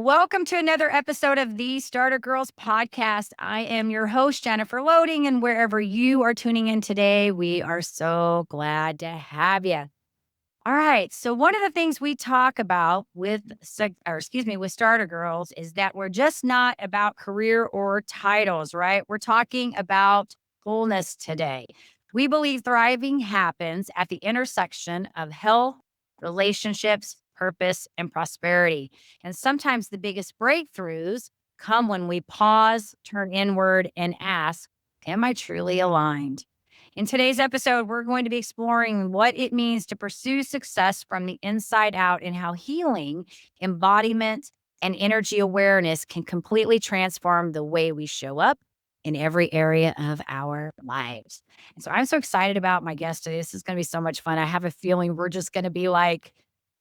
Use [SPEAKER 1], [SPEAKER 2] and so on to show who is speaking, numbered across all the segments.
[SPEAKER 1] Welcome to another episode of the Starter Girlz Podcast. I am your host, Jennifer Loehding, and wherever you are tuning in today, we are so glad to have you. All right. So one of the things we talk about with Starter Girlz is that we're just not about career or titles, right? We're talking about wholeness today. We believe thriving happens at the intersection of health, relationships, purpose, and prosperity. And sometimes the biggest breakthroughs come when we pause, turn inward, and ask, am I truly aligned? In today's episode, we're going to be exploring what it means to pursue success from the inside out and how healing, embodiment, and energy awareness can completely transform the way we show up in every area of our lives. And so I'm so excited about my guest today. This is going to be so much fun. I have a feeling we're just going to be like,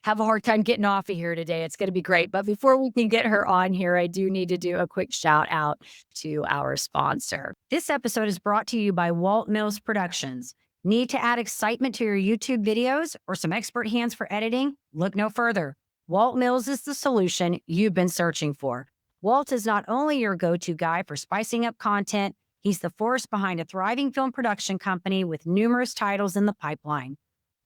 [SPEAKER 1] have a hard time getting off of here today. It's going to be great. But before we can get her on here, I do need to do a quick shout out to our sponsor. This episode is brought to you by Walt Mills Productions. Need to add excitement to your YouTube videos or some expert hands for editing? Look no further. Walt Mills is the solution you've been searching for. Walt is not only your go-to guy for spicing up content, he's the force behind a thriving film production company with numerous titles in the pipeline.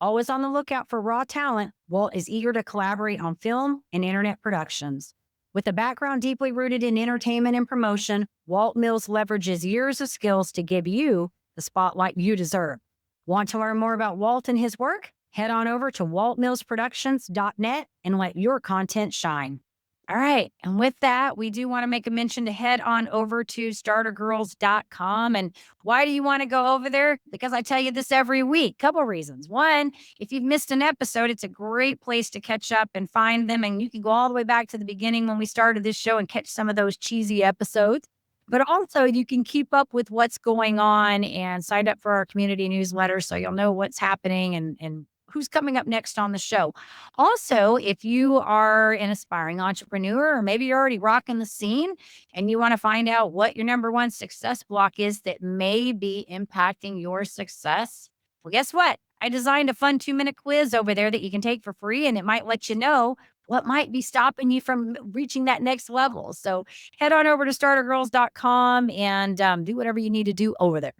[SPEAKER 1] Always on the lookout for raw talent, Walt is eager to collaborate on film and internet productions. With a background deeply rooted in entertainment and promotion, Walt Mills leverages years of skills to give you the spotlight you deserve. Want to learn more about Walt and his work? Head on over to waltmillsproductions.net and let your content shine. All right. And with that, we do want to make a mention to head on over to startergirlz.com. And why do you want to go over there? Because I tell you this every week. Couple reasons. One, if you've missed an episode, it's a great place to catch up and find them. And you can go all the way back to the beginning when we started this show and catch some of those cheesy episodes. But also you can keep up with what's going on and sign up for our community newsletter so you'll know what's happening and who's coming up next on the show. Also, if you are an aspiring entrepreneur or maybe you're already rocking the scene and you want to find out what your number one success block is that may be impacting your success, well, guess what? I designed a fun 2-minute quiz over there that you can take for free, and it might let you know what might be stopping you from reaching that next level. So head on over to startergirlz.com and do whatever you need to do over there.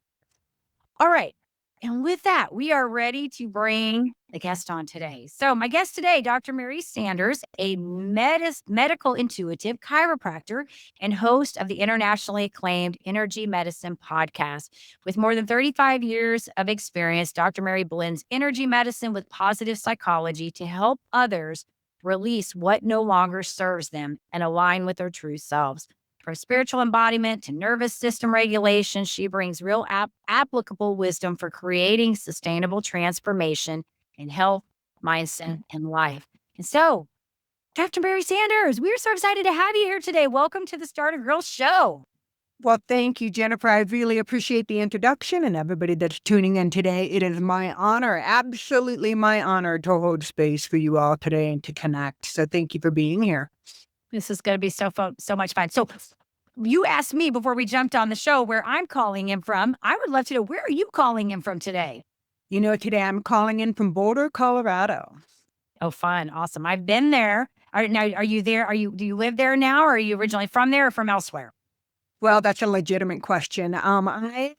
[SPEAKER 1] All right. And with that, we are ready to bring the guest on today. So my guest today, Dr. Mary Sanders, a medical intuitive chiropractor and host of the internationally acclaimed Energy Medicine podcast. With more than 35 years of experience, Dr. Mary blends energy medicine with positive psychology to help others release what no longer serves them and align with their true selves. From spiritual embodiment to nervous system regulation, she brings real applicable wisdom for creating sustainable transformation in health, mindset, and life. And so, Dr. Mary Sanders, we're so excited to have you here today. Welcome to the Starter Girlz Show.
[SPEAKER 2] Well, thank you, Jennifer. I really appreciate the introduction and everybody that's tuning in today. It is my honor, absolutely my honor, to hold space for you all today and to connect. So thank you for being here.
[SPEAKER 1] This is going to be so much fun. So you asked me before we jumped on the show where I'm calling in from. I would love to know, where are you calling in from today?
[SPEAKER 2] You know, today I'm calling in from Boulder, Colorado.
[SPEAKER 1] Oh, fun. Awesome. I've been there. Are you there? Do you live there now? Or are you originally from there or from elsewhere?
[SPEAKER 2] Well, that's a legitimate question. I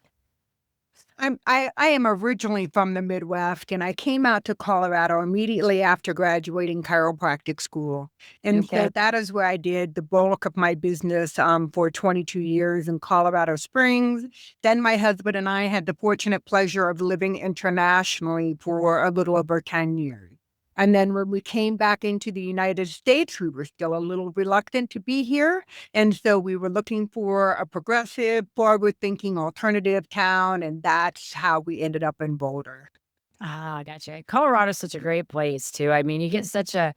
[SPEAKER 2] am originally from the Midwest, and I came out to Colorado immediately after graduating chiropractic school. And so that is where I did the bulk of my business for 22 years in Colorado Springs. Then my husband and I had the fortunate pleasure of living internationally for a little over 10 years. And then when we came back into the United States, we were still a little reluctant to be here. And so we were looking for a progressive, forward-thinking alternative town. And that's how we ended up in Boulder.
[SPEAKER 1] Ah, gotcha. Colorado's such a great place too. I mean, you get such a,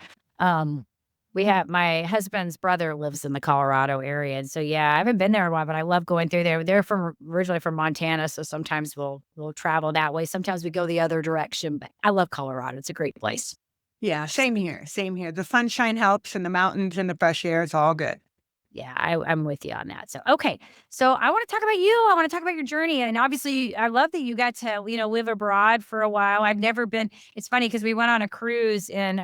[SPEAKER 1] we have, my husband's brother lives in the Colorado area. And so, yeah, I haven't been there in a while, but I love going through there. They're originally from Montana. So sometimes we'll travel that way. Sometimes we go the other direction, but I love Colorado. It's a great place.
[SPEAKER 2] Yeah, same here. Same here. The sunshine helps and the mountains and the fresh air is all good.
[SPEAKER 1] Yeah, I'm with you on that. So, okay. So I want to talk about you. I want to talk about your journey. And obviously, I love that you got to, live abroad for a while. I've never been, it's funny because we went on a cruise in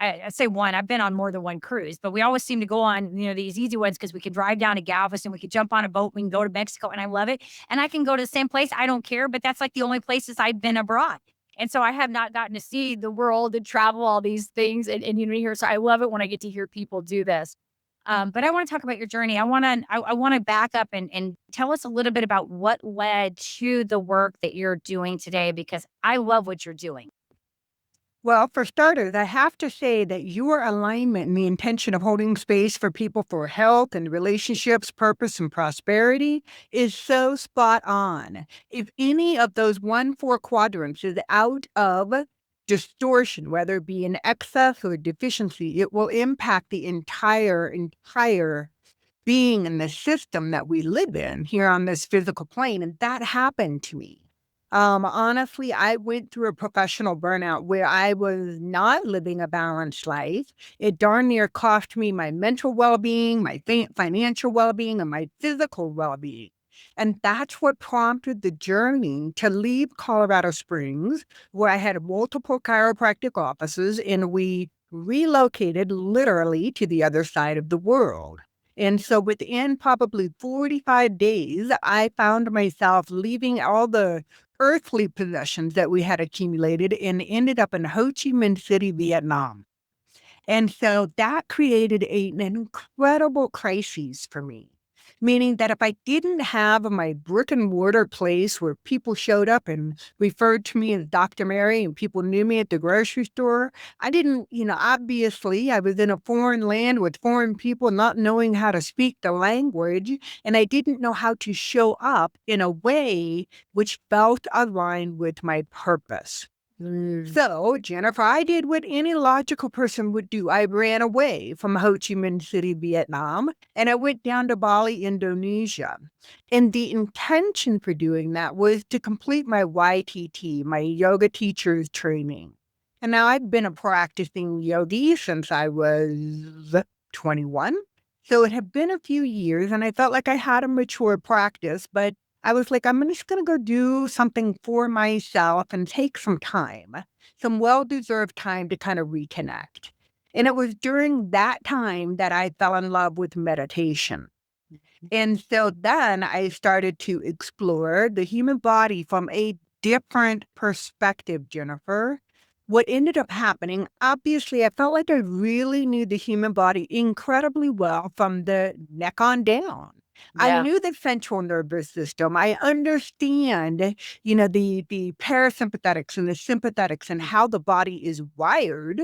[SPEAKER 1] I say one, I've been on more than one cruise, but we always seem to go on, these easy ones because we could drive down to Galveston, we could jump on a boat, we can go to Mexico, and I love it. And I can go to the same place, I don't care, but that's like the only places I've been abroad. And so I have not gotten to see the world and travel all these things and here. So I love it when I get to hear people do this. But I want to talk about your journey. I want to back up and tell us a little bit about what led to the work that you're doing today, because I love what you're doing.
[SPEAKER 2] Well, for starters, I have to say that your alignment and the intention of holding space for people for health and relationships, purpose, and prosperity is so spot on. If any of those 1-4 quadrants is out of distortion, whether it be an excess or deficiency, it will impact the entire being and the system that we live in here on this physical plane. And that happened to me. Honestly, I went through a professional burnout where I was not living a balanced life. It darn near cost me my mental well-being, my financial well-being, and my physical well-being. And that's what prompted the journey to leave Colorado Springs, where I had multiple chiropractic offices, and we relocated literally to the other side of the world. And so within probably 45 days, I found myself leaving all the earthly possessions that we had accumulated and ended up in Ho Chi Minh City, Vietnam. And so that created an incredible crisis for me, meaning that if I didn't have my brick and mortar place where people showed up and referred to me as Dr. Mary and people knew me at the grocery store, I didn't, obviously I was in a foreign land with foreign people not knowing how to speak the language, and I didn't know how to show up in a way which felt aligned with my purpose. So, Jennifer, I did what any logical person would do. I ran away from Ho Chi Minh City, Vietnam, and I went down to Bali, Indonesia. And the intention for doing that was to complete my YTT, my yoga teacher's training. And now I've been a practicing yogi since I was 21. So it had been a few years, and I felt like I had a mature practice, but I was like, I'm just going to go do something for myself and take some time, some well-deserved time to kind of reconnect. And it was during that time that I fell in love with meditation. And so then I started to explore the human body from a different perspective, Jennifer. What ended up happening, obviously, I felt like I really knew the human body incredibly well from the neck on down. I knew the central nervous system. I understand, the parasympathetics and the sympathetics and how the body is wired.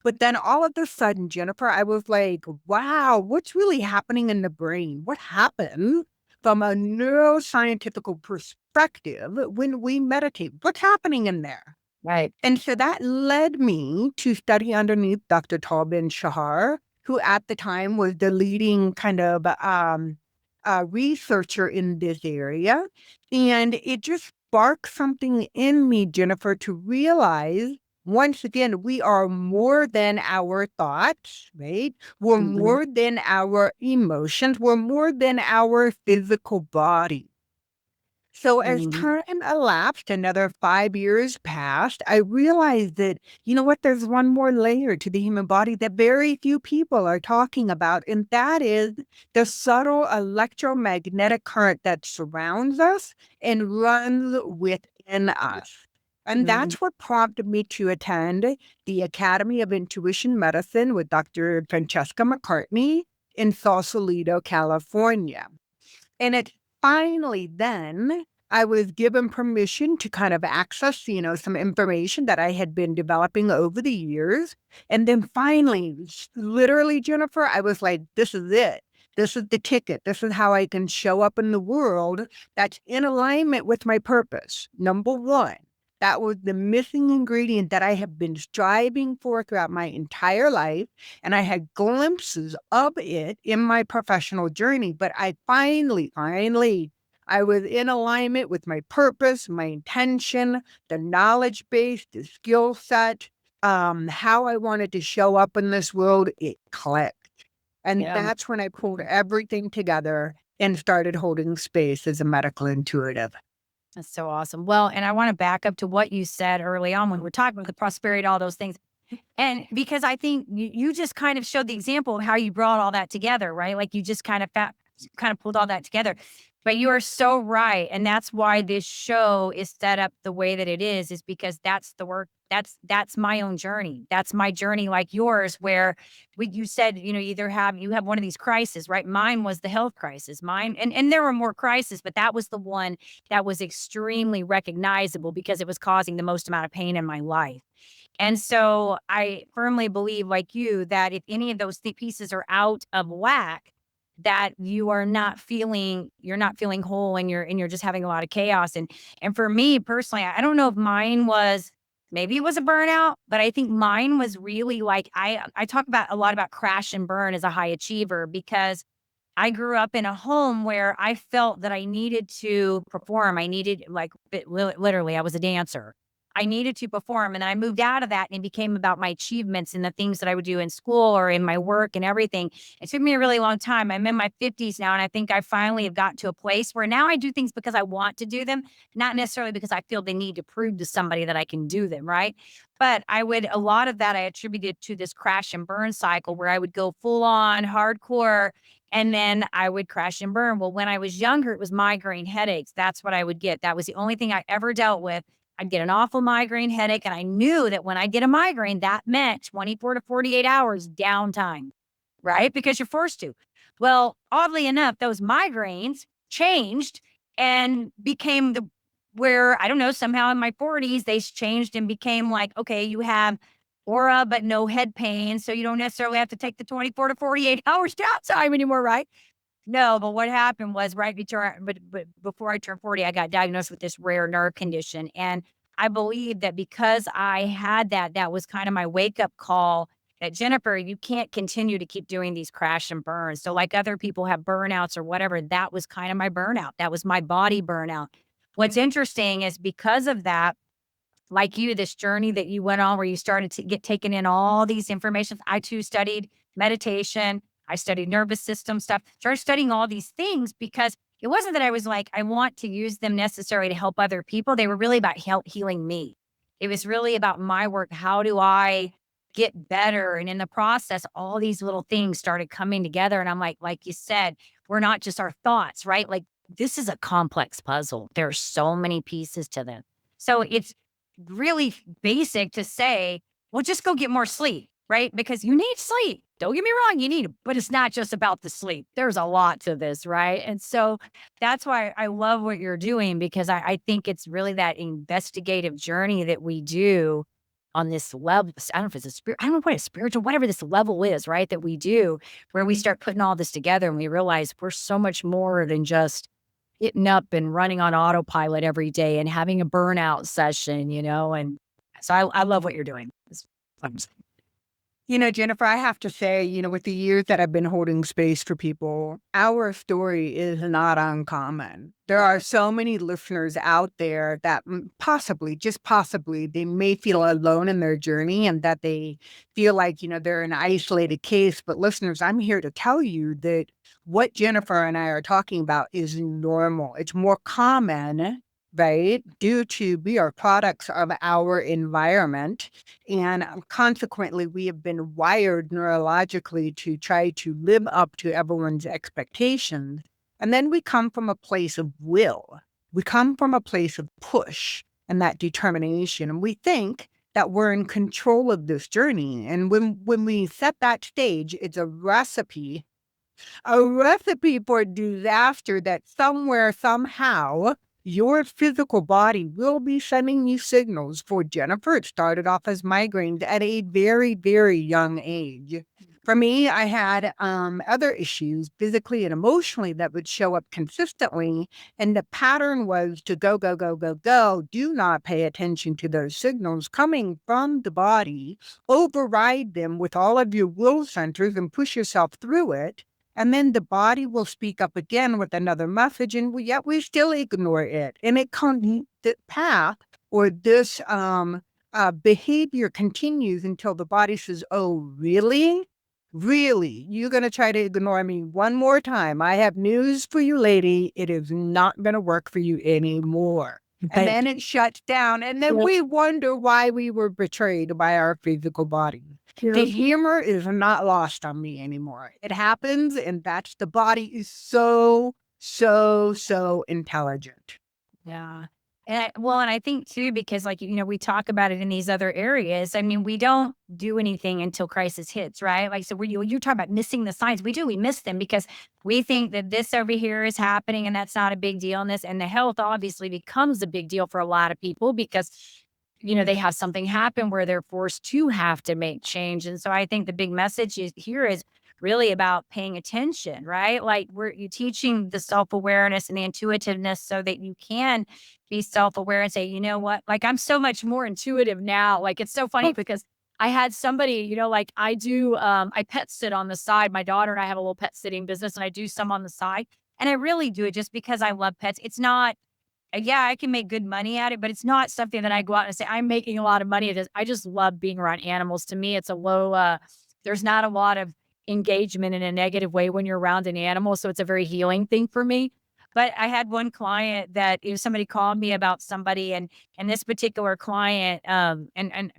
[SPEAKER 2] But then all of a sudden, Jennifer, I was like, wow, what's really happening in the brain? What happens from a neuroscientific perspective when we meditate? What's happening in there?
[SPEAKER 1] Right.
[SPEAKER 2] And so that led me to study underneath Dr. Tal Ben-Shahar, who at the time was the leading kind of researcher in this area. And it just sparked something in me, Jennifer, to realize once again, we are more than our thoughts, right? We're more than our emotions. We're more than our physical body. So as time elapsed, another 5 years passed, I realized that, you know what, there's one more layer to the human body that very few people are talking about, and that is the subtle electromagnetic current that surrounds us and runs within us. And that's what prompted me to attend the Academy of Intuition Medicine with Dr. Francesca McCartney in Sausalito, California. And it finally then I was given permission to kind of access, some information that I had been developing over the years. And then finally, literally, Jennifer, I was like, this is it. This is the ticket. This is how I can show up in the world that's in alignment with my purpose. Number one, that was the missing ingredient that I have been striving for throughout my entire life. And I had glimpses of it in my professional journey. But I finally, I was in alignment with my purpose, my intention, the knowledge base, the skill set, how I wanted to show up in this world. It clicked. And that's when I pulled everything together and started holding space as a medical intuitive.
[SPEAKER 1] That's so awesome. Well, and I want to back up to what you said early on when we're talking about the prosperity, all those things. And because I think you just kind of showed the example of how you brought all that together, right? Like you just kind of pulled all that together. But you are so right. And that's why this show is set up the way that it is because that's the work. That's my own journey. That's my journey like yours, where you said, you have one of these crises, right? Mine was the health crisis. Mine and there were more crises, but that was the one that was extremely recognizable because it was causing the most amount of pain in my life. And so I firmly believe, like you, that if any of those pieces are out of whack, that you're not feeling whole, and you're just having a lot of chaos. And for me personally, I don't know if mine was, maybe it was a burnout, but I think mine was really like, I talk about a lot about crash and burn as a high achiever because I grew up in a home where I felt that I needed to perform. I needed, like, literally, I was a dancer. I needed to perform. And then I moved out of that and it became about my achievements and the things that I would do in school or in my work and everything. It took me a really long time. I'm in my 50s now. And I think I finally have gotten to a place where now I do things because I want to do them, not necessarily because I feel the need to prove to somebody that I can do them. Right. But a lot of that I attributed to this crash and burn cycle where I would go full on hardcore and then I would crash and burn. Well, when I was younger, it was migraine headaches. That's what I would get. That was the only thing I ever dealt with. I'd get an awful migraine headache. And I knew that when I get a migraine, that meant 24 to 48 hours downtime, right? Because you're forced to. Well, oddly enough, those migraines changed and became where, I don't know, somehow in my 40s, they changed and became like, okay, you have aura, but no head pain. So you don't necessarily have to take the 24 to 48 hours downtime anymore, right? No, but what happened was but before I turned 40, I got diagnosed with this rare nerve condition. And I believe that because I had that, that was kind of my wake up call that Jennifer, you can't continue to keep doing these crash and burns. So like other people have burnouts or whatever, that was kind of my burnout. That was my body burnout. What's interesting is because of that, like you, this journey that you went on where you started to get taken in all these information. I too studied meditation. I studied nervous system stuff, started studying all these things because it wasn't that I was like, I want to use them necessarily to help other people. They were really about healing me. It was really about my work. How do I get better? And in the process, all these little things started coming together. And I'm like you said, we're not just our thoughts, right? Like this is a complex puzzle. There are so many pieces to them. So it's really basic to say, well, just go get more sleep, right? Because you need sleep. Don't get me wrong, you need it, but it's not just about the sleep. There's a lot to this, right? And so that's why I love what you're doing because I think it's really that investigative journey that we do on this level. I don't know if it's a spirit, I don't know what a spiritual, whatever this level is, right? That we do where we start putting all this together and we realize we're so much more than just getting up and running on autopilot every day and having a burnout session, and so I love what you're doing. It's fun.
[SPEAKER 2] Jennifer, I have to say, with the years that I've been holding space for people, our story is not uncommon. There are so many listeners out there that possibly, just possibly, they may feel alone in their journey and that they feel like, they're an isolated case. But listeners, I'm here to tell you that what Jennifer and I are talking about is normal. It's more common, right? Due to we are products of our environment. And consequently, we have been wired neurologically to try to live up to everyone's expectations. And then we come from a place of will. We come from a place of push and that determination. And we think that we're in control of this journey. And when we set that stage, it's a recipe for disaster that somewhere, somehow, your physical body will be sending you signals. For Jennifer, it started off as migraines at a very, very young age. For me, I had other issues physically and emotionally that would show up consistently. And the pattern was to go, go, go, go, go. Do not pay attention to those signals coming from the body. Override them with all of your will centers and push yourself through it. And then the body will speak up again with another message, and yet we still ignore it. And the path or this behavior continues until the body says, oh, really? Really? You're going to try to ignore me one more time? I have news for you, lady. It is not going to work for you anymore. And then it shuts down. And then we wonder why we were betrayed by our physical body. The humor is not lost on me anymore. It happens, and that's the body is so, so, so intelligent.
[SPEAKER 1] Yeah. And I think too, because like, we talk about it in these other areas. I mean, we don't do anything until crisis hits, right? Like, so you're talking about missing the signs. We miss them because we think that this over here is happening and that's not a big deal. And the health obviously becomes a big deal for a lot of people because, they have something happen where they're forced to have to make change. And so I think the big message here is really about paying attention, right? Like you teaching the self-awareness and the intuitiveness so that you can be self-aware and say, you know what? Like I'm so much more intuitive now. Like it's so funny because I had somebody, like I do I pet sit on the side. My daughter and I have a little pet sitting business and I do some on the side. And I really do it just because I love pets. It's not yeah, I can make good money at it, but it's not something that I go out and say, I'm making a lot of money at this. I just love being around animals. To me, it's a low, there's not a lot of engagement in a negative way when you're around an animal. So it's a very healing thing for me. But I had one client that somebody called me about somebody and this particular client, and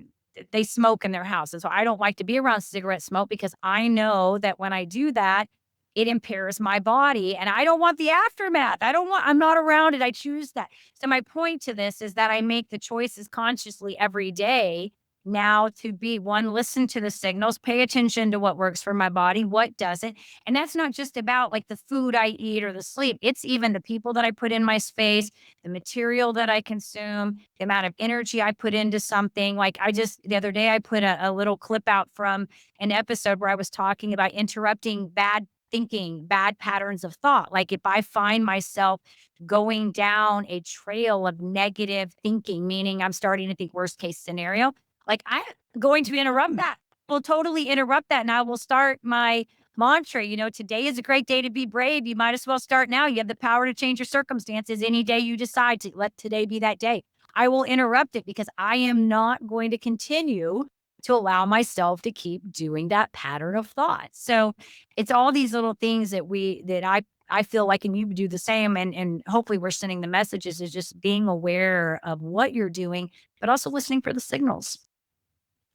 [SPEAKER 1] they smoke in their house. And so I don't like to be around cigarette smoke because I know that when I do that, it impairs my body and I don't want the aftermath. I'm not around it. I choose that. So my point to this is that I make the choices consciously every day now to be one, listen to the signals, pay attention to what works for my body, what doesn't. And that's not just about like the food I eat or the sleep. It's even the people that I put in my space, the material that I consume, the amount of energy I put into something. Like the other day, I put a little clip out from an episode where I was talking about interrupting bad thinking, bad patterns of thought. Like if I find myself going down a trail of negative thinking, meaning I'm starting to think worst case scenario, like I'm going to interrupt that. Will totally interrupt that. And I will start my mantra, today is a great day to be brave. You might as well start now. You have the power to change your circumstances any day you decide to let today be that day. I will interrupt it because I am not going to continue to allow myself to keep doing that pattern of thought. So it's all these little things that I feel like, and you do the same. And hopefully we're sending the messages is just being aware of what you're doing, but also listening for the signals.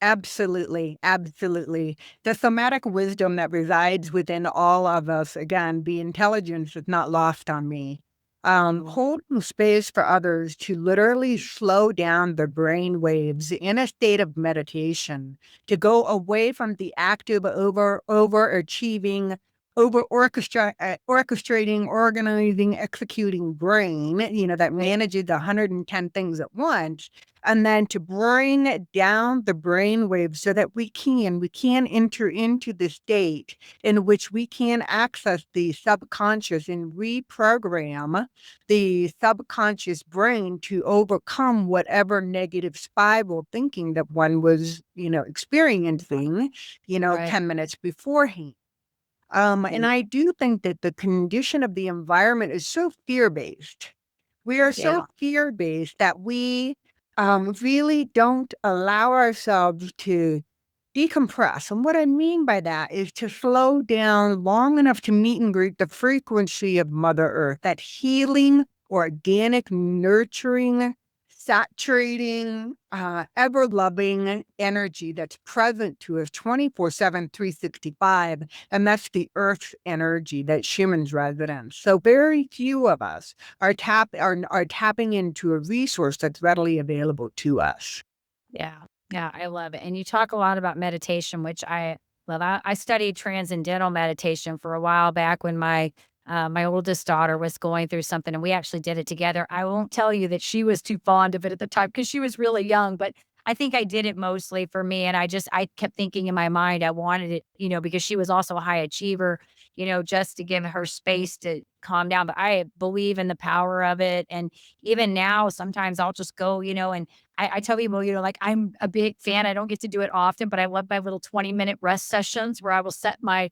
[SPEAKER 2] Absolutely. Absolutely. The somatic wisdom that resides within all of us, again, the intelligence is not lost on me. Holding space for others to literally slow down the brain waves in a state of meditation, to go away from the active, overachieving, orchestrating, organizing, executing brain, that manages 110 things at once, and then to bring down the brain waves so that we can enter into the state in which we can access the subconscious and reprogram the subconscious brain to overcome whatever negative spiral thinking that one was, experiencing,
[SPEAKER 1] Right.
[SPEAKER 2] 10 minutes beforehand. And I do think that the condition of the environment is so fear-based. We are
[SPEAKER 1] Yeah.
[SPEAKER 2] so fear-based that we really don't allow ourselves to decompress. And what I mean by that is to slow down long enough to meet and greet the frequency of Mother Earth, that healing, organic, nurturing, saturating, ever-loving energy that's present to us 24/7, 365. And that's the Earth's energy that humans reside in. So very few of us are tapping into a resource that's readily available to us.
[SPEAKER 1] Yeah. Yeah. I love it. And you talk a lot about meditation, which I love. I studied transcendental meditation for a while back when my oldest daughter was going through something and we actually did it together. I won't tell you that she was too fond of it at the time because she was really young, but I think I did it mostly for me. And I kept thinking in my mind, I wanted it, because she was also a high achiever, just to give her space to calm down. But I believe in the power of it. And even now, sometimes I'll just go, and I tell people, like I'm a big fan. I don't get to do it often, but I love my little 20-minute rest sessions where I will set my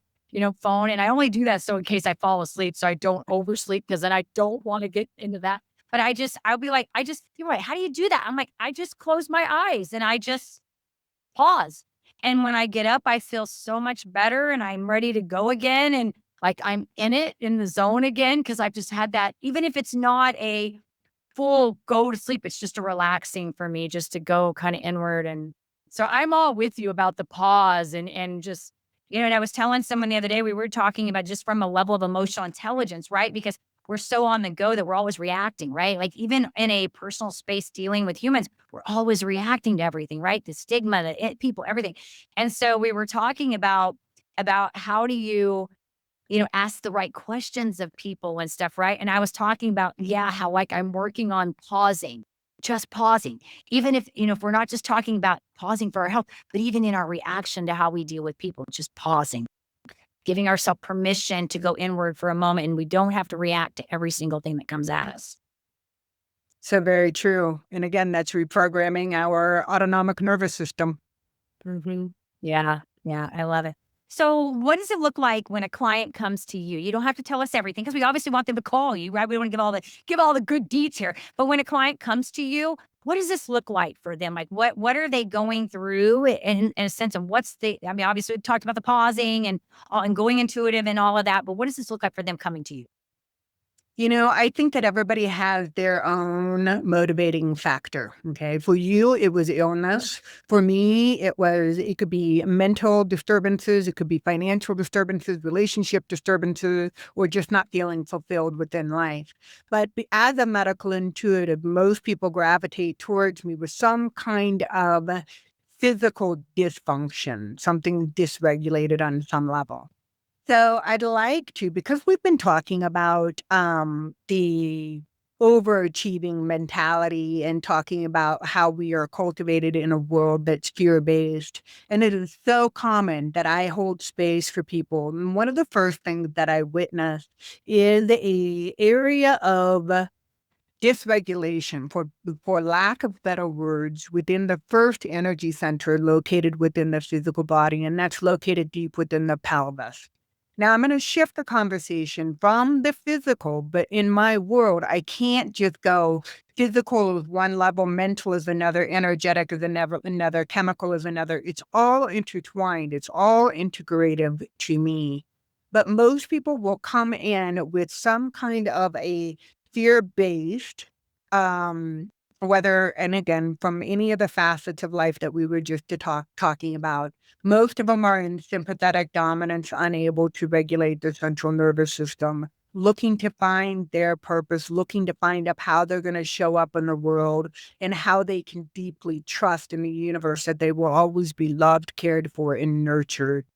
[SPEAKER 1] phone. And I only do that so in case I fall asleep, so I don't oversleep because then I don't want to get into that. But I'll be like, you're right. How do you do that? I'm like, I just close my eyes and I just pause. And when I get up, I feel so much better and I'm ready to go again. And like I'm in the zone again because I've just had that, even if it's not a full go to sleep. It's just a relaxing for me just to go kind of inward. And so I'm all with you about the pause and just, and I was telling someone the other day, we were talking about just from a level of emotional intelligence, right? Because we're so on the go that we're always reacting, right? Like even in a personal space dealing with humans, we're always reacting to everything, right? The stigma, people, everything. And so we were talking about how do you ask the right questions of people and stuff, right? And I was talking about, yeah, how like I'm working on pausing, just pausing. Even if we're not just talking about pausing for our health, but even in our reaction to how we deal with people, just pausing, giving ourselves permission to go inward for a moment. And we don't have to react to every single thing that comes at us.
[SPEAKER 2] So very true. And again, that's reprogramming our autonomic nervous system.
[SPEAKER 1] Mhm. Yeah. Yeah. I love it. So what does it look like when a client comes to you? You don't have to tell us everything because we obviously want them to call you, right? We don't want to give all the good deets here. But when a client comes to you, what does this look like for them? Like what are they going through in a sense of obviously we talked about the pausing and going intuitive and all of that, but what does this look like for them coming to you?
[SPEAKER 2] I think that everybody has their own motivating factor. Okay. For you, it was illness. For me, it could be mental disturbances. It could be financial disturbances, relationship disturbances, or just not feeling fulfilled within life. But as a medical intuitive, most people gravitate towards me with some kind of physical dysfunction, something dysregulated on some level. So I'd like to, because we've been talking about the overachieving mentality and talking about how we are cultivated in a world that's fear-based. And it is so common that I hold space for people. And one of the first things that I witnessed is a area of dysregulation, for lack of better words, within the first energy center located within the physical body, and that's located deep within the pelvis. Now, I'm going to shift the conversation from the physical, but in my world, I can't just go physical is one level, mental is another, energetic is another, chemical is another. It's all intertwined. It's all integrative to me. But most people will come in with some kind of a fear-based, whether, and again, from any of the facets of life that we were just talking about, most of them are in sympathetic dominance, unable to regulate the central nervous system, looking to find their purpose, looking to find out how they're going to show up in the world and how they can deeply trust in the universe that they will always be loved, cared for, and nurtured.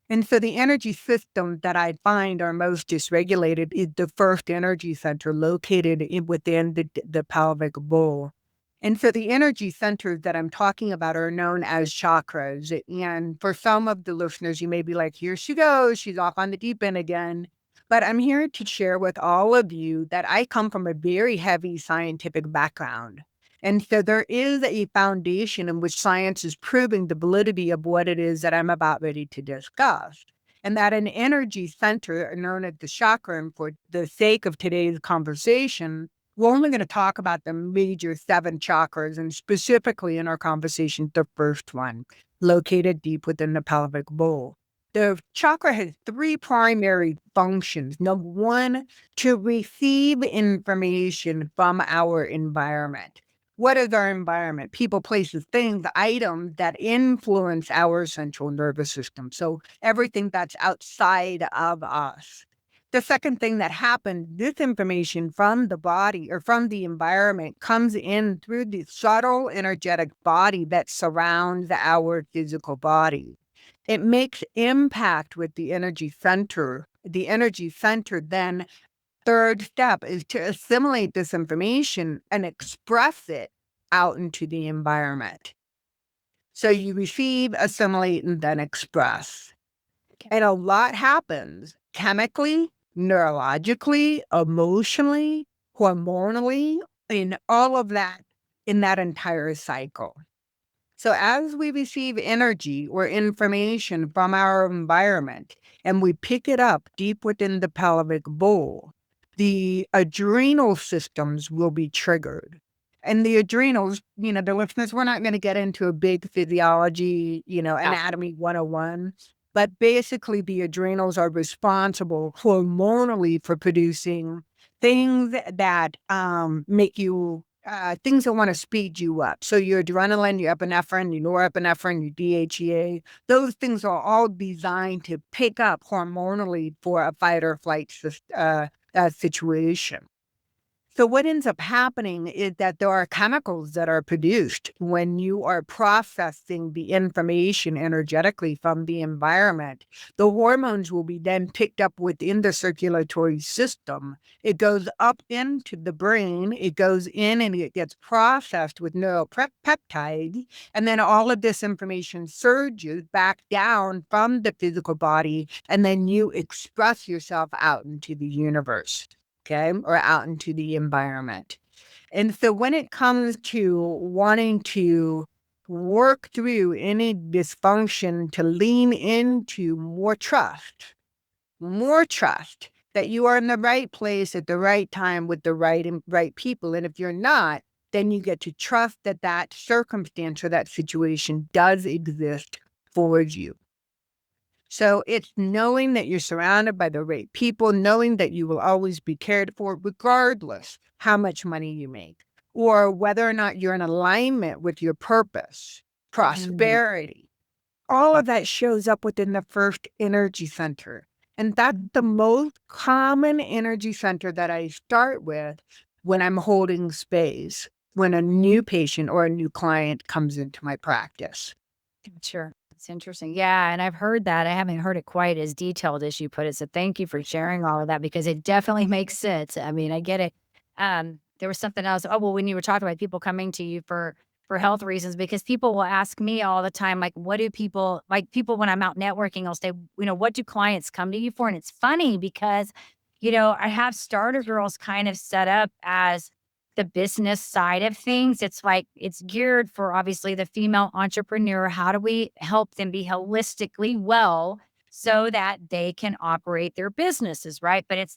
[SPEAKER 2] And so the energy systems that I find are most dysregulated is the first energy center located within the pelvic bowl. And so the energy centers that I'm talking about are known as chakras. And for some of the listeners, you may be like, here she goes. She's off on the deep end again. But I'm here to share with all of you that I come from a very heavy scientific background. And so there is a foundation in which science is proving the validity of what it is that I'm about ready to discuss. And that an energy center known as the chakra, and for the sake of today's conversation, we're only going to talk about the major 7 chakras, and specifically in our conversation, the first one, located deep within the pelvic bowl. The chakra has 3 primary functions. Number 1, to receive information from our environment. What is our environment? People, places, things, items that influence our central nervous system. So everything that's outside of us. The second thing that happens, this information from the body or from the environment comes in through the subtle energetic body that surrounds our physical body. It makes impact with the energy center. The energy center then, third step is to assimilate this information and express it out into the environment. So you receive, assimilate, and then express. And a lot happens chemically, neurologically, emotionally, hormonally, in all of that, in that entire cycle. So as we receive energy or information from our environment and we pick it up deep within the pelvic bowl, the adrenal systems will be triggered. And the adrenals, the listeners, we're not going to get into a big physiology, anatomy 101. But basically, the adrenals are responsible hormonally for producing things that make you things that want to speed you up. So your adrenaline, your epinephrine, your norepinephrine, your DHEA, those things are all designed to pick up hormonally for a fight or flight situation. So what ends up happening is that there are chemicals that are produced when you are processing the information energetically from the environment. The hormones will be then picked up within the circulatory system. It goes up into the brain, it goes in and it gets processed with neuropeptides, and then all of this information surges back down from the physical body, and then you express yourself out into the universe. Okay, or out into the environment. And so when it comes to wanting to work through any dysfunction, to lean into more trust that you are in the right place at the right time with the right people. And if you're not, then you get to trust that that circumstance or that situation does exist for you. So it's knowing that you're surrounded by the right people, knowing that you will always be cared for, regardless how much money you make, or whether or not you're in alignment with your purpose, prosperity. All of that shows up within the first energy center. And that's the most common energy center that I start with when I'm holding space, when a new patient or a new client comes into my practice.
[SPEAKER 1] Sure. It's interesting. Yeah, and I've heard that. I haven't heard it quite as detailed as you put it. So thank you for sharing all of that because it definitely makes sense. I mean, I get it. There was something else. Oh, well, when you were talking about people coming to you for health reasons, because people will ask me all the time, like, what do people like people when I'm out networking, I'll say, what do clients come to you for? And it's funny because, I have Starter Girlz kind of set up as the business side of things. It's like it's geared for obviously the female entrepreneur. How do we help them be holistically well so that they can operate their businesses, right? But it's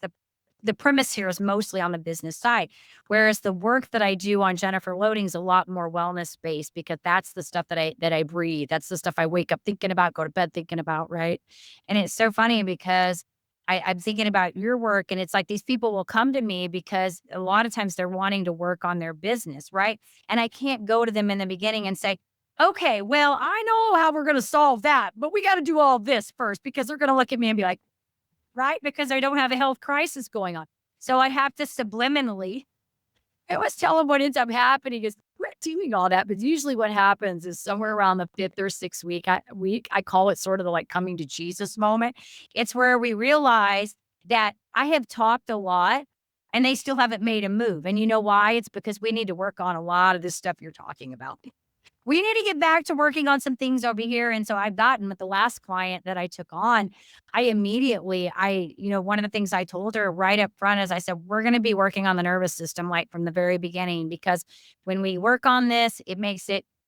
[SPEAKER 1] the premise here is mostly on the business side. Whereas the work that I do on Jennifer Loehding is a lot more wellness based because that's the stuff that I breathe. That's the stuff I wake up thinking about, go to bed thinking about, right? And it's so funny because I'm thinking about your work and it's like these people will come to me because a lot of times they're wanting to work on their business, right? And I can't go to them in the beginning and say, okay, well, I know how we're going to solve that, but we got to do all this first because they're going to look at me and be like, right? Because I don't have a health crisis going on. So I have to subliminally I always tell them what ends up happening is we're doing all that, but usually what happens is somewhere around the 5th or 6th week, I call it sort of the like coming to Jesus moment. It's where we realize that I have talked a lot and they still haven't made a move. And you know why? It's because we need to work on a lot of this stuff you're talking about. We need to get back to working on some things over here. And so I've gotten with the last client that I took on, one of the things I told her right up front is I said, we're going to be working on the nervous system like from the very beginning, because when we work on this,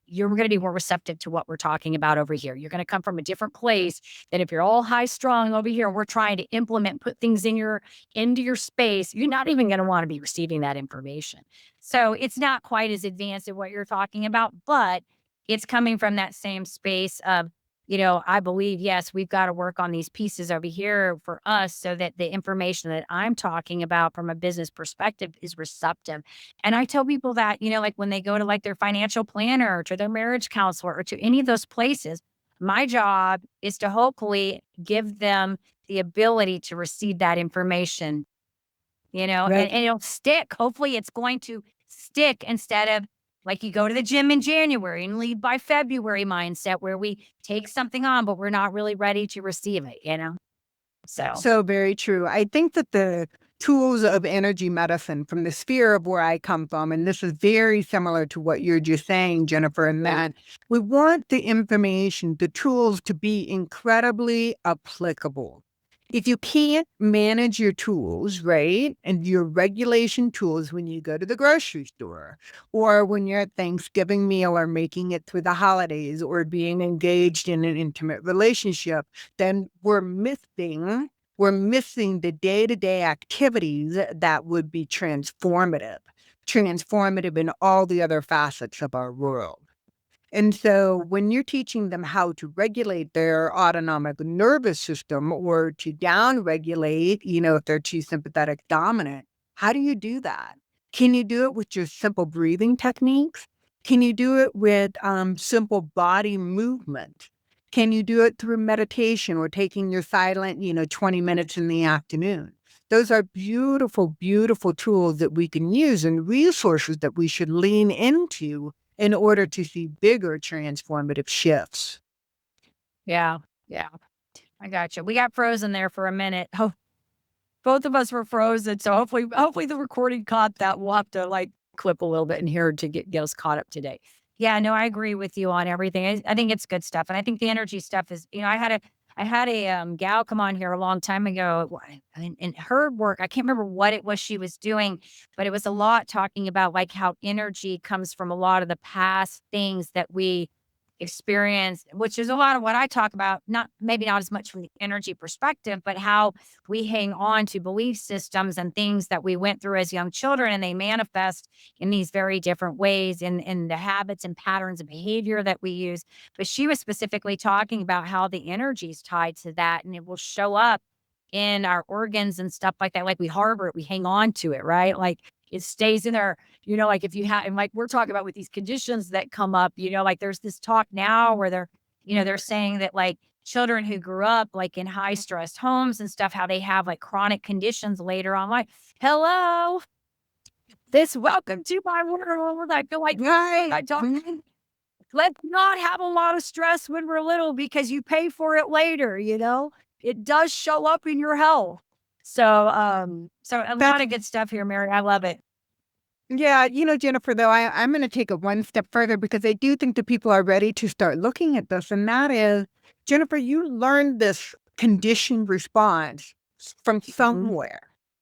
[SPEAKER 1] you're going to be more receptive to what we're talking about over here. You're going to come from a different place than if you're all high strung over here. And we're trying to put things into your space. You're not even going to want to be receiving that information. So it's not quite as advanced as what you're talking about, but it's coming from that same space of, I believe, yes, we've got to work on these pieces over here for us so that the information that I'm talking about from a business perspective is receptive. And I tell people that, like when they go to like their financial planner or to their marriage counselor or to any of those places, my job is to hopefully give them the ability to receive that information,
[SPEAKER 2] Right.
[SPEAKER 1] and it'll stick. Hopefully it's going to stick instead of like you go to the gym in January and leave by February mindset where we take something on, but we're not really ready to receive it. So,
[SPEAKER 2] So very true. I think that the tools of energy medicine from the sphere of where I come from, and this is very similar to what you're just saying, Jennifer, and that we want the information, the tools to be incredibly applicable. If you can't manage your tools, right, and your regulation tools when you go to the grocery store or when you're at Thanksgiving meal or making it through the holidays or being engaged in an intimate relationship, then we're missing the day-to-day activities that would be transformative in all the other facets of our world. And so when you're teaching them how to regulate their autonomic nervous system or to down regulate, if they're too sympathetic dominant, How do you do that? Can you do it with just simple breathing techniques? Can you do it with simple body movement? Can you do it through meditation or taking your silent, 20 minutes in the afternoon? Those are beautiful, beautiful tools that we can use and resources that we should lean into in order to see bigger transformative shifts.
[SPEAKER 1] Yeah. Yeah. I got you. We got frozen there for a minute. Oh, both of us were frozen. So hopefully the recording caught that. We'll have to like clip a little bit in here to get us caught up today. Yeah, no, I agree with you on everything. I think it's good stuff. And I think the energy stuff is, I had a gal come on here a long time ago. In her work, I can't remember what it was she was doing, but it was a lot talking about like how energy comes from a lot of the past things that we experience, which is a lot of what I talk about, not maybe not as much from the energy perspective, but how we hang on to belief systems and things that we went through as young children, and they manifest in these very different ways in the habits and patterns of behavior that we use. But she was specifically talking about how the energy is tied to that, and it will show up in our organs and stuff like that. Like we harbor it, we hang on to it, right? Like it stays in there. Like if you have, and like we're talking about with these conditions that come up, like there's this talk now where they're saying that like children who grew up like in high stressed homes and stuff, how they have like chronic conditions later on. Like, hello, this welcome to my world. I feel like
[SPEAKER 2] Right.
[SPEAKER 1] I don't let's not have a lot of stress when we're little because you pay for it later. It does show up in your health. So a lot
[SPEAKER 2] That's
[SPEAKER 1] of good stuff here, Mary. I love it.
[SPEAKER 2] Yeah, Jennifer, though, I'm going to take it one step further because I do think that people are ready to start looking at this. And that is, Jennifer, you learned this conditioned response from
[SPEAKER 1] Mhm.
[SPEAKER 2] somewhere.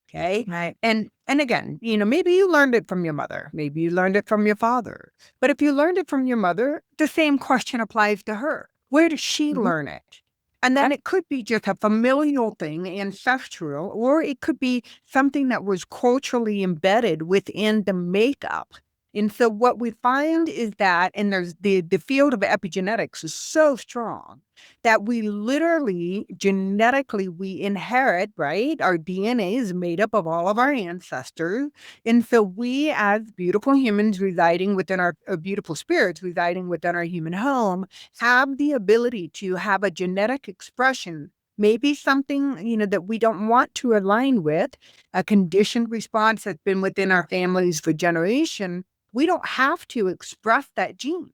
[SPEAKER 2] Okay.
[SPEAKER 1] Right.
[SPEAKER 2] And again, maybe you learned it from your mother, maybe you learned it from your father. But if you learned it from your mother, the same question applies to her. Where does she
[SPEAKER 1] Mhm.
[SPEAKER 2] learn it? And then it could be just a familial thing, ancestral, or it could be something that was culturally embedded within the makeup. And so what we find is that, and there's the field of epigenetics is so strong that we literally genetically we inherit, right? Our DNA is made up of all of our ancestors. And so we as beautiful humans residing within our beautiful spirits residing within our human home have the ability to have a genetic expression, maybe something, that we don't want to align with, a conditioned response that's been within our families for generation. We don't have to express that gene.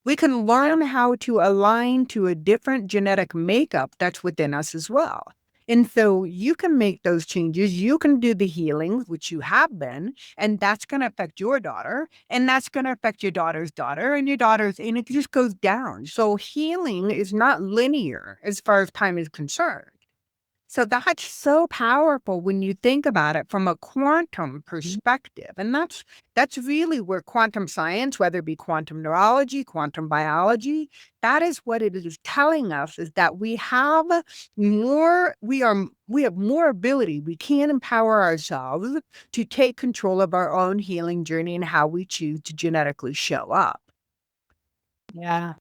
[SPEAKER 2] We can learn how to align to a different genetic makeup that's within us as well. And so you can make those changes. You can do the healings, which you have been, and that's going to affect your daughter, and that's going to affect your daughter's daughter and your daughter's, and it just goes down. So healing is not linear as far as time is concerned. So that's so powerful when you think about it from a quantum perspective. And that's really where quantum science, whether it be quantum neurology, quantum biology, that is what it is telling us is that we have more ability. We can empower ourselves to take control of our own healing journey and how we choose to genetically show up.
[SPEAKER 1] Yeah.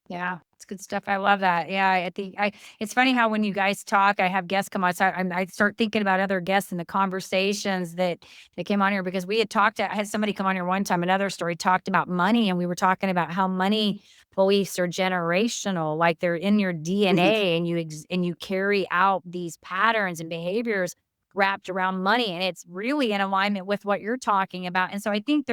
[SPEAKER 1] Yeah, it's good stuff. I love that. Yeah, I think it's funny how when you guys talk, I have guests come on. So I start thinking about other guests and the conversations that came on here because we had talked. I had somebody come on here one time. Another story talked about money, and we were talking about how money beliefs are generational, like they're in your DNA, and you carry out these patterns and behaviors wrapped around money, and it's really in alignment with what you're talking about. And so I think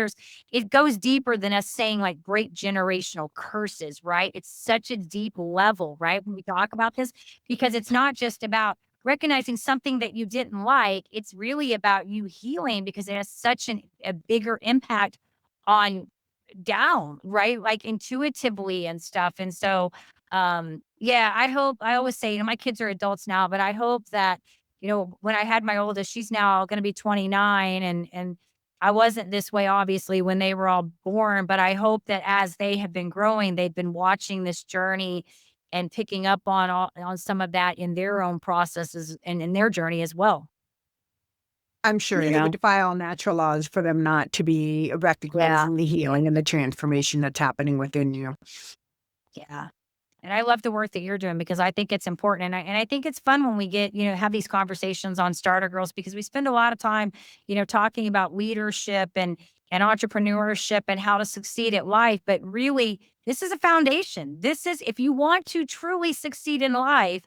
[SPEAKER 1] it goes deeper than us saying like great generational curses, right? It's such a deep level, right? When we talk about this, because it's not just about recognizing something that you didn't like. It's really about you healing because it has such a bigger impact on down, right? Like intuitively and stuff. And so, yeah, I always say, my kids are adults now, but I hope that, when I had my oldest, she's now going to be 29 and I wasn't this way, obviously, when they were all born, but I hope that as they have been growing, they've been watching this journey and picking up on some of that in their own processes and in their journey as well.
[SPEAKER 2] I'm sure
[SPEAKER 1] You
[SPEAKER 2] it would
[SPEAKER 1] know?
[SPEAKER 2] defy all natural laws for them not to be
[SPEAKER 1] Yeah.
[SPEAKER 2] recognizing the healing and the transformation that's happening within you.
[SPEAKER 1] Yeah. And I love the work that you're doing because I think it's important. And I think it's fun when we get, have these conversations on Starter Girls because we spend a lot of time, talking about leadership and entrepreneurship and how to succeed at life. But really, this is a foundation. This is, if you want to truly succeed in life,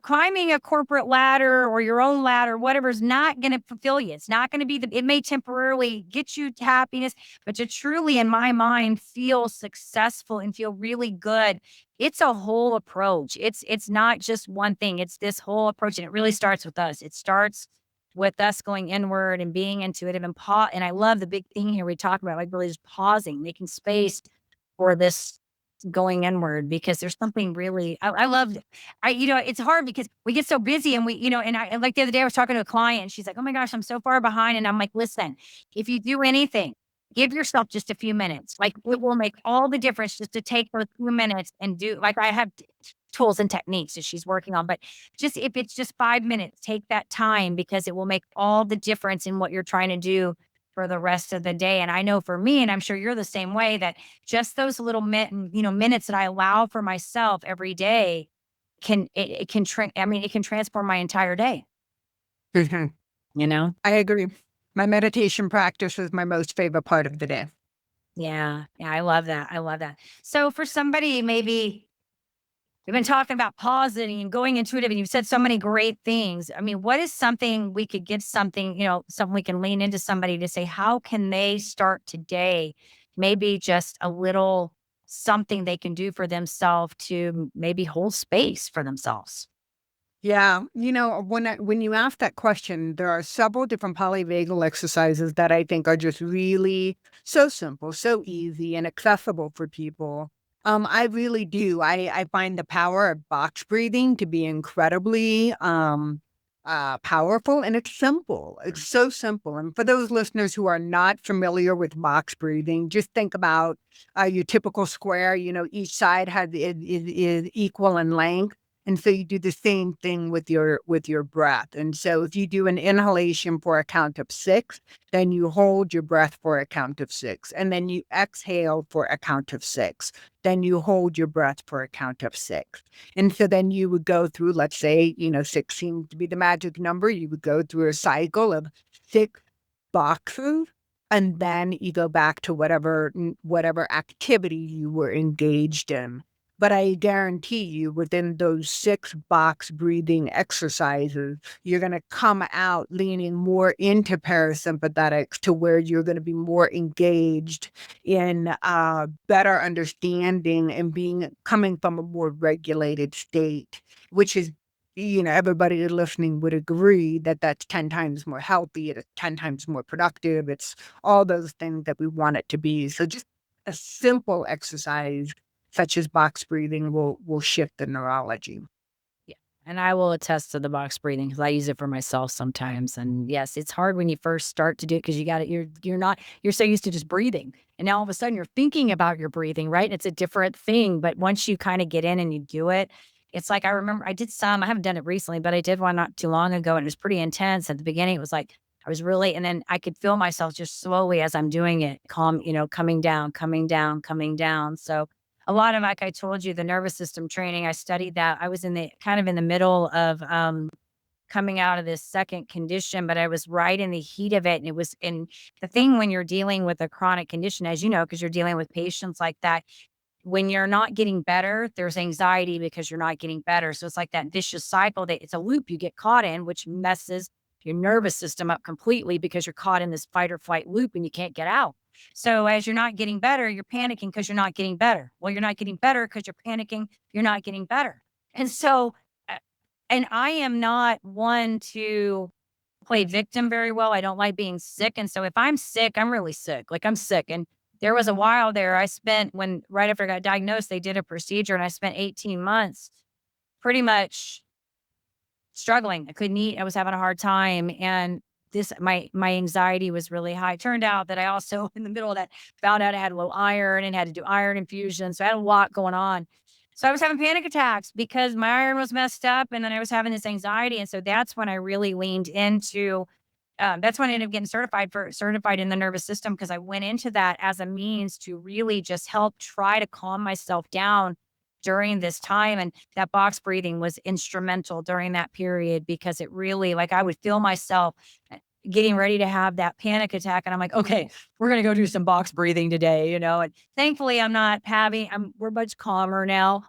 [SPEAKER 1] climbing a corporate ladder or your own ladder, whatever, is not going to fulfill you. It's not going to be it may temporarily get you to happiness, but to truly, in my mind, feel successful and feel really good, it's a whole approach. It's not just one thing. It's this whole approach. And it really starts with us. It starts with us going inward and being intuitive and and I love the big thing here we talk about, like really just pausing, making space for this going inward because there's something really I love it's hard because we get so busy and and like the other day I was talking to a client and she's like, "Oh my gosh, I'm so far behind." And I'm like, "Listen, if you do anything, give yourself just a few minutes. Like it will make all the difference just to take those few minutes and do like I have tools and techniques that she's working on, but just if it's just 5 minutes, take that time because it will make all the difference in what you're trying to do for the rest of the day." And I know for me, and I'm sure you're the same way, that just those little minutes that I allow for myself every day it can transform my entire day,
[SPEAKER 2] Mhm.
[SPEAKER 1] you know?
[SPEAKER 2] I agree. My meditation practice is my most favorite part of the day.
[SPEAKER 1] Yeah. Yeah. I love that. I love that. So for somebody, maybe we've been talking about pausing and going intuitive, and you've said so many great things. I mean, what is something we could give something we can lean into somebody to say, how can they start today? Maybe just a little something they can do for themselves to maybe hold space for themselves.
[SPEAKER 2] Yeah, when you ask that question, there are several different polyvagal exercises that I think are just really so simple, so easy, and accessible for people. I really do. I find the power of box breathing to be incredibly powerful, and it's simple. It's so simple. And for those listeners who are not familiar with box breathing, just think about your typical square. Each side is equal in length. And so you do the same thing with your breath. And so if you do an inhalation for a count of 6, then you hold your breath for a count of 6. And then you exhale for a count of 6. Then you hold your breath for a count of 6. And so then you would go through, let's say, 6 seems to be the magic number. You would go through a cycle of 6 boxes. And then you go back to whatever activity you were engaged in. But I guarantee you, within those 6 box breathing exercises, you're going to come out leaning more into parasympathetics to where you're going to be more engaged in better understanding and coming from a more regulated state, which is, everybody listening would agree that that's 10 times more healthy. It's 10 times more productive. It's all those things that we want it to be. So just a simple exercise such as box breathing will shift the neurology.
[SPEAKER 1] Yeah. And I will attest to the box breathing because I use it for myself sometimes. And yes, it's hard when you first start to do it because you're so used to just breathing. And now all of a sudden you're thinking about your breathing, right? It's a different thing. But once you kind of get in and you do it, it's like I remember I haven't done it recently, but I did one not too long ago and it was pretty intense. At the beginning, it was like I was really, and then I could feel myself just slowly as I'm doing it, coming down, coming down, coming down. So a lot of, like I told you, the nervous system training, I studied that. I was in the middle of coming out of this second condition, but I was right in the heat of it. And it was in the thing when you're dealing with a chronic condition, as you know, because you're dealing with patients like that, when you're not getting better, there's anxiety because you're not getting better. So it's like that vicious cycle that it's a loop you get caught in, which messes your nervous system up completely because you're caught in this fight or flight loop and you can't get out. So as you're not getting better, you're panicking because you're not getting better. Well, you're not getting better because you're panicking, you're not getting better. And so, uh, and I am not one to play victim very well. I don't like being sick. And so if I'm sick, I'm really sick. Like I'm sick. And there was a while there I spent when right after I got diagnosed, they did a procedure and I spent 18 months pretty much struggling. I couldn't eat. I was having a hard time. And my anxiety was really high. Turned out that I also in the middle of that found out I had low iron and had to do iron infusion. So I had a lot going on. So I was having panic attacks because my iron was messed up and then I was having this anxiety. And so that's when I really leaned into that's when I ended up getting certified in the nervous system because I went into that as a means to really just help try to calm myself down during this time. And that box breathing was instrumental during that period because it really, like, I would feel myself getting ready to have that panic attack. And I'm like, okay, we're going to go do some box breathing today, And thankfully, we're much calmer now.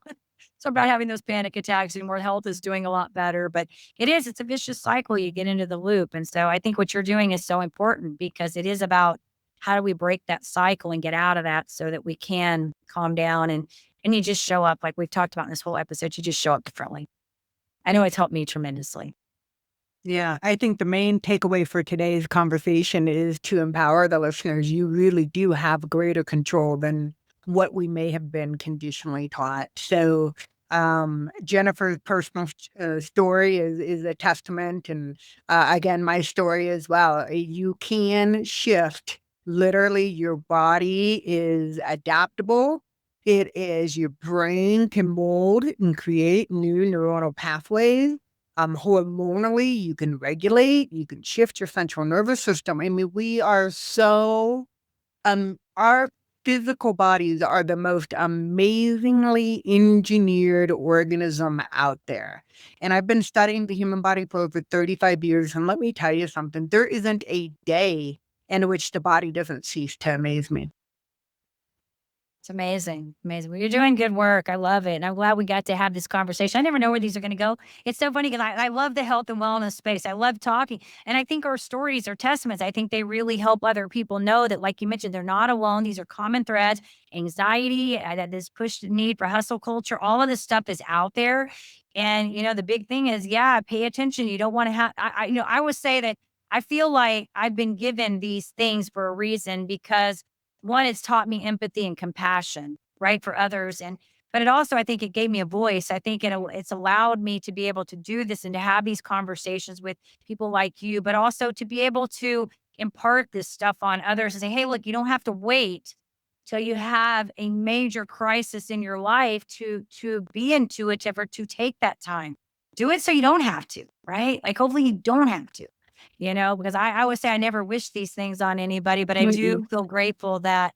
[SPEAKER 1] So I'm not having those panic attacks anymore. Health is doing a lot better, but it's a vicious cycle. You get into the loop. And so I think what you're doing is so important because it is about how do we break that cycle and get out of that so that we can calm down and you just show up like we've talked about in this whole episode. You just show up differently. I know it's helped me tremendously.
[SPEAKER 2] Yeah, I think the main takeaway for today's conversation is to empower the listeners. You really do have greater control than what we may have been conditionally taught. So, Jennifer's personal story is a testament. And again, my story as well. You can shift. Literally, your body is adaptable. It is your brain can mold and create new neuronal pathways. Hormonally, you can regulate, you can shift your central nervous system. I mean, we are so, our physical bodies are the most amazingly engineered organism out there. And I've been studying the human body for over 35 years. And let me tell you something, there isn't a day in which the body doesn't cease to amaze me.
[SPEAKER 1] It's amazing. Amazing. Well, you're doing good work. I love it. And I'm glad we got to have this conversation. I never know where these are going to go. It's so funny because I love the health and wellness space. I love talking. And I think our stories are testaments. I think they really help other people know that, like you mentioned, they're not alone. These are common threads, anxiety, that this push need for hustle culture. All of this stuff is out there. And, the big thing is, yeah, pay attention. You don't want to have, I would say that I feel like I've been given these things for a reason because one, it's taught me empathy and compassion, right, for others. But it also, I think it gave me a voice. I think it's allowed me to be able to do this and to have these conversations with people like you, but also to be able to impart this stuff on others and say, hey, look, you don't have to wait till you have a major crisis in your life to be intuitive or to take that time. Do it so you don't have to, right? Like hopefully you don't have to. Because I always say I never wish these things on anybody, but I do feel grateful that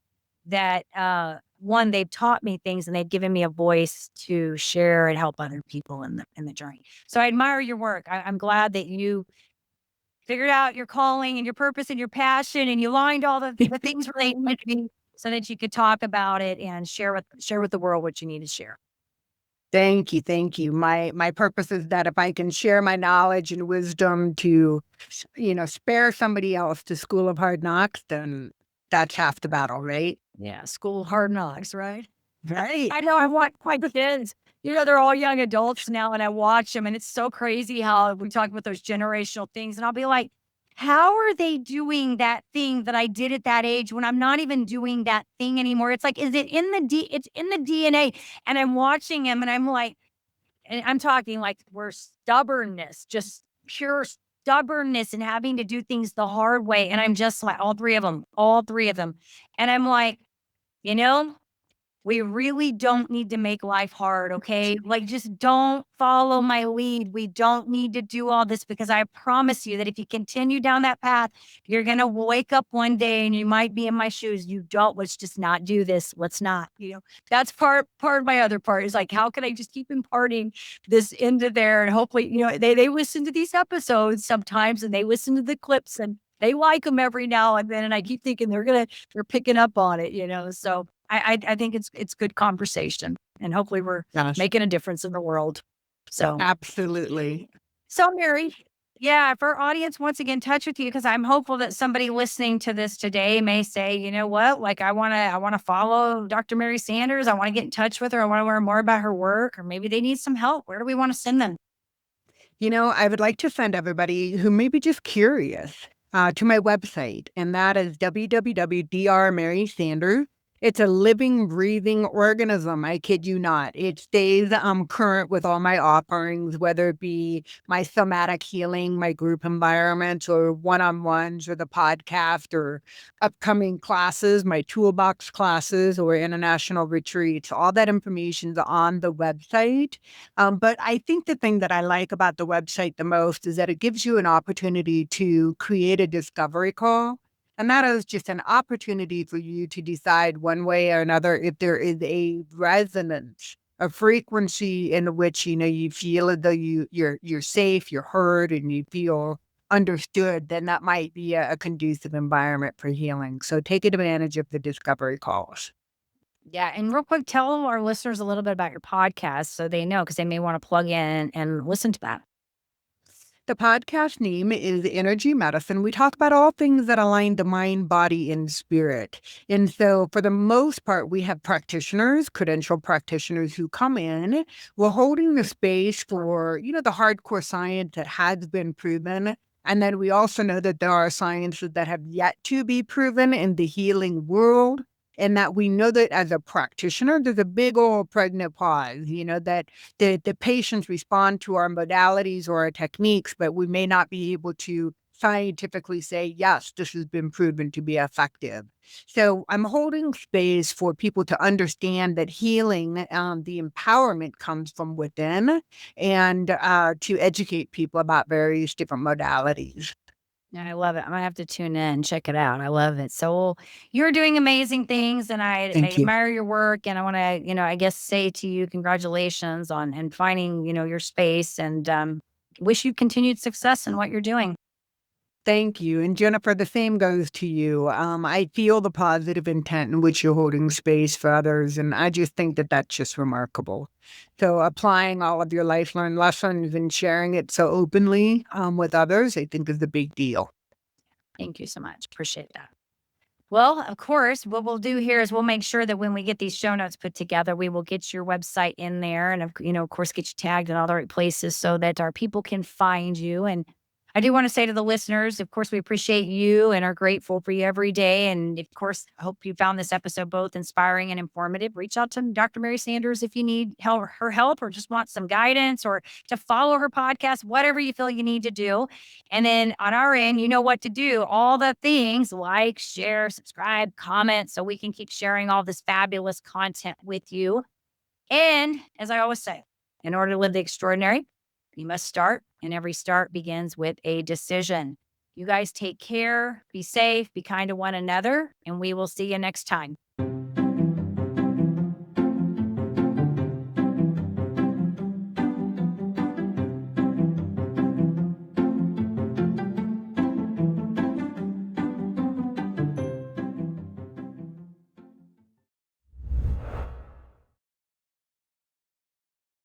[SPEAKER 1] one, they've taught me things and they've given me a voice to share and help other people in the journey. So I admire your work. I'm glad that you figured out your calling and your purpose and your passion and you lined all the things related to me so that you could talk about it and share with the world what you need to share.
[SPEAKER 2] Thank you. Thank you. My purpose is that if I can share my knowledge and wisdom to, spare somebody else to School of Hard Knocks, then that's half the battle, right?
[SPEAKER 1] Yeah. School of Hard Knocks, right?
[SPEAKER 2] Right.
[SPEAKER 1] I know I want my kids. They're all young adults now and I watch them and it's so crazy how we talk about those generational things. And I'll be like, how are they doing that thing that I did at that age when I'm not even doing that thing anymore? It's like, is it in it's in the DNA? And I'm watching him and I'm like, and I'm talking like we're stubbornness, just pure stubbornness and having to do things the hard way. And I'm just like, all three of them. And I'm like, you know, we really don't need to make life hard, okay? Like, just don't follow my lead. We don't need to do all this because I promise you that if you continue down that path, you're going to wake up one day and you might be in my shoes. Let's just not do this. Let's not, that's part of my other part is like, how can I just keep imparting this into there? And hopefully, they listen to these episodes sometimes and they listen to the clips and they like them every now and then. And I keep thinking they're picking up on it, so I think it's good conversation and hopefully we're making a difference in the world. So
[SPEAKER 2] absolutely.
[SPEAKER 1] So Mary, yeah, if our audience wants to get in touch with you, because I'm hopeful that somebody listening to this today may say, you know what, like I want to follow Dr. Mary Sanders. I want to get in touch with her. I want to learn more about her work, or maybe they need some help. Where do we want to send them?
[SPEAKER 2] I would like to send everybody who may be just curious to my website, and that is www.drmarysanders. It's a living, breathing organism. I kid you not. It stays current with all my offerings, whether it be my somatic healing, my group environments, or one-on-ones, or the podcast, or upcoming classes, my toolbox classes, or international retreats. All that information is on the website. But I think the thing that I like about the website the most is that it gives you an opportunity to create a discovery call. And that is just an opportunity for you to decide one way or another if there is a resonance a frequency in which, you feel as though you're safe, you're heard, and you feel understood, then that might be a conducive environment for healing. So take advantage of the discovery calls.
[SPEAKER 1] Yeah, and real quick, tell our listeners a little bit about your podcast so they know because they may want to plug in and listen to that.
[SPEAKER 2] The podcast name is Energy Medicine. We talk about all things that align the mind, body, and spirit. And so, for the most part, we have practitioners, credentialed practitioners who come in. We're holding the space for, the hardcore science that has been proven. And then we also know that there are sciences that have yet to be proven in the healing world. And that we know that as a practitioner, there's a big old pregnant pause, that the patients respond to our modalities or our techniques, but we may not be able to scientifically say, yes, this has been proven to be effective. So I'm holding space for people to understand that healing, the empowerment comes from within, and to educate people about various different modalities.
[SPEAKER 1] Yeah, I love it. I'm gonna have to tune in and check it out. I love it. So you're doing amazing things, and I
[SPEAKER 2] Thank you.
[SPEAKER 1] admire your work. And I want to, I guess, say to you, congratulations on and finding, your space, and wish you continued success in what you're doing.
[SPEAKER 2] Thank you. And Jennifer, the same goes to you. I feel the positive intent in which you're holding space for others. And I just think that that's just remarkable. So applying all of your life learned lessons and sharing it so openly with others, I think is a big deal.
[SPEAKER 1] Thank you so much. Appreciate that. Well, of course, what we'll do here is we'll make sure that when we get these show notes put together, we will get your website in there and, of course, get you tagged in all the right places so that our people can find you. And I do want to say to the listeners, of course, we appreciate you and are grateful for you every day. And of course, I hope you found this episode both inspiring and informative. Reach out to Dr. Mary Sanders if you need her help or just want some guidance or to follow her podcast, whatever you feel you need to do. And then on our end, you know what to do. All the things like, share, subscribe, comment, so we can keep sharing all this fabulous content with you. And as I always say, in order to live the extraordinary, you must start, and every start begins with a decision. You guys take care, be safe, be kind to one another, and we will see you next time.